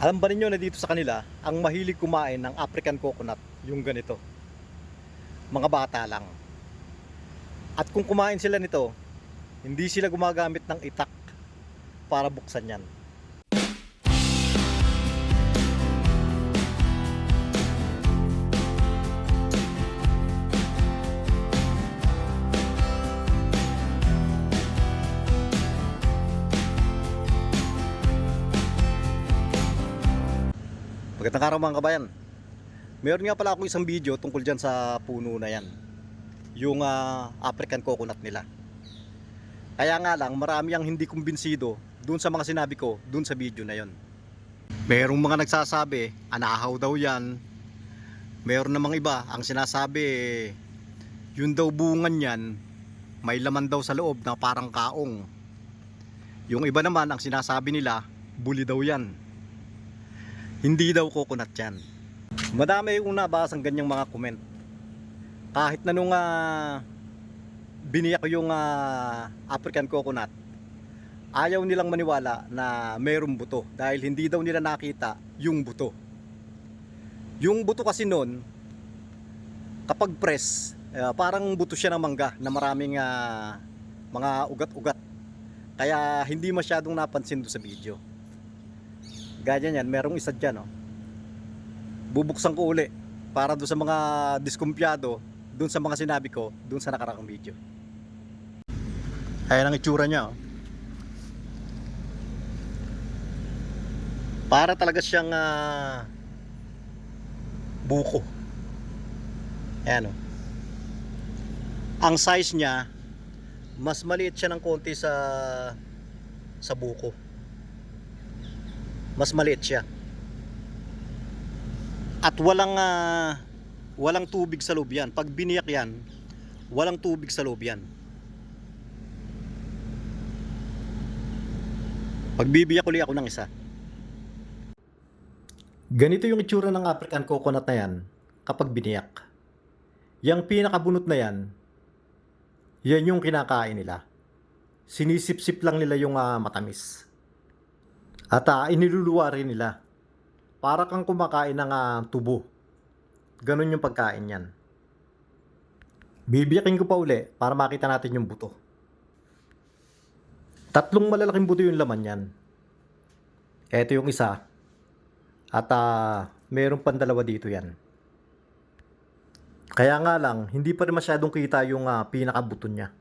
Alam ba ninyo na dito sa kanila, ang mahilig kumain ng African coconut, yung ganito, mga bata lang. At kung kumain sila nito, hindi sila gumagamit ng itak para buksan yan. Magandang araw mga kabayan. Meron nga pala ako isang video tungkol dyan sa puno na yan. Yung African coconut nila. Kaya nga lang marami ang hindi kumbinsido dun sa mga sinabi ko dun sa video na yon. Merong mga nagsasabi, anahaw daw yan. Meron namang iba ang sinasabi, yun daw bungan yan, may laman daw sa loob na parang kaong. Yung iba naman ang sinasabi nila, buli daw yan. Hindi daw coconut yan. Madami yung nabasang ganyang mga comment. Kahit na nung biniyak ko yung African coconut, ayaw nilang maniwala na mayroong buto dahil hindi daw nila nakita yung buto. Yung buto kasi nun, kapag press, parang buto siya ng mangga na maraming mga ugat-ugat. Kaya hindi masyadong napansin doon sa video. Ganyan yan, merong isa dyan, oh. Bubuksan ko uli para doon sa mga diskumpiyado, doon sa mga sinabi ko, doon sa nakarang video. Ayan ang itsura niya, oh. Para talaga siyang buko. Ayan, oh. Ang size niya, mas maliit siya ng konti sa buko. Mas maliit siya. At walang tubig sa loob yan. Pag biniyak yan, walang tubig sa loob yan. Pagbibiyak uli ako ng isa. Ganito yung itsura ng African coconut na yan kapag biniyak. Yang pinakabunot na yan, yan yung kinakain nila. Sinisip-sip lang nila yung matamis. At iniluluwa rin nila. Para kang kumakain ng tubo. Ganun yung pagkain yan. Bibiyakin ko pa uli para makita natin yung buto. 3 malalaking buto yung laman yan. Ito yung isa. At mayroon pang 2 dito yan. Kaya nga lang, hindi pa rin masyadong kita yung pinakabuto niya.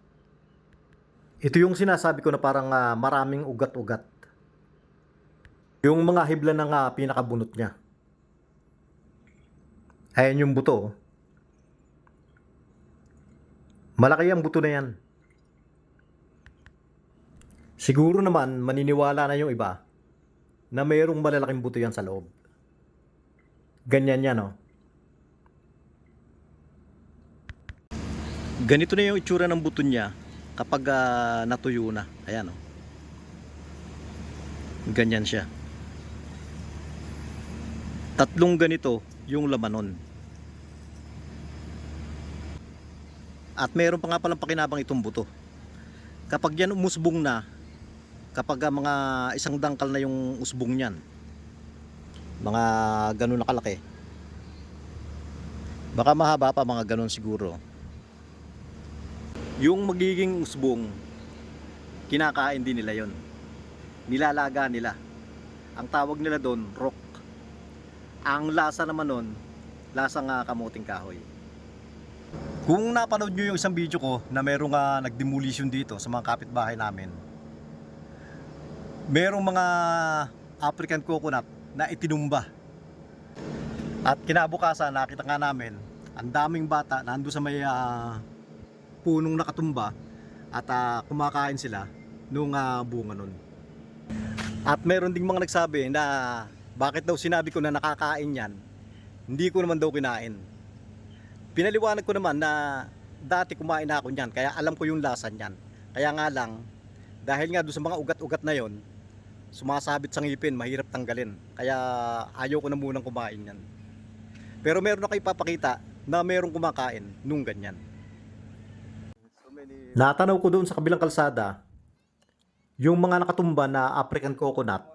Ito yung sinasabi ko na parang maraming ugat-ugat. Yung mga hibla ng pinakabunot niya. Ayan yung buto. Malaki ang buto na yan. Siguro naman maniniwala na yung iba na mayroong malalaking buto yan sa loob. Ganyan yan, oh. Ganito na yung itsura ng buto niya kapag natuyo na. Ayan, oh. Ganyan siya. 3 ganito yung laman nun. At mayroon pa nga palang pakinabang itong buto. Kapag yan umusbong na, kapag mga isang dangkal na yung usbong niyan, mga ganun na kalaki, baka mahaba pa, mga ganun siguro, yung magiging usbong, kinakain din nila yon. Nilalaga nila. Ang tawag nila doon, rock. Ang lasa naman nun, lasang kamuting kahoy. Kung napanood nyo yung isang video ko na merong nag-demolition dito sa mga kapitbahay namin, merong mga African coconut na itinumba. At kinabukasan, nakita nga namin, ang daming bata na ando sa may punong nakatumba at kumakain sila nung bunga nun. At meron ding mga nagsabi na bakit daw sinabi ko na nakakain yan, hindi ko naman daw kinain. Pinaliwanag ko naman na dati kumain na ako niyan, kaya alam ko yung lasa niyan. Kaya nga lang, dahil nga doon sa mga ugat-ugat na yon, sumasabit sa ngipin, mahirap tanggalin. Kaya ayaw ko na munang kumain yan. Pero meron ako ipapakita na merong kumakain nung ganyan. Natanaw ko doon sa kabilang kalsada, yung mga nakatumba na African coconut,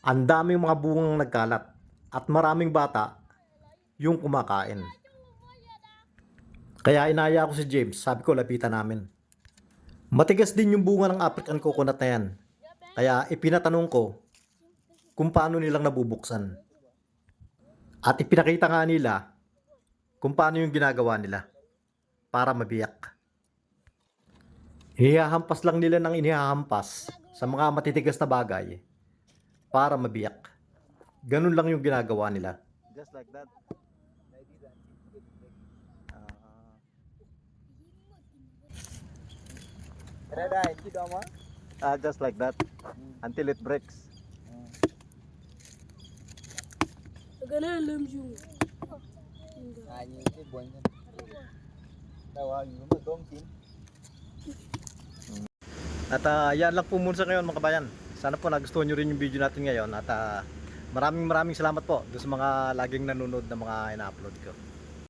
Ang daming mga bungang nagkalat at maraming bata yung kumakain. Kaya inaya ko si James, sabi ko lapitan namin. Matigas din yung bunga ng African coconut na yan. Kaya ipinatanong ko kung paano nilang nabubuksan. At ipinakita nga nila kung paano yung ginagawa nila para mabiyak. Hihahampas lang nila ng inihahampas sa mga matitigas na bagay para mabiyak. Ganun lang yung ginagawa nila. Just like that. Just like that until it breaks. Agana alam yung. At yan lang po muna sa ngayon mga kabayan. Sana po nagustuhan nyo rin yung video natin ngayon. At maraming salamat po doon sa mga laging nanonood na mga ina-upload ko.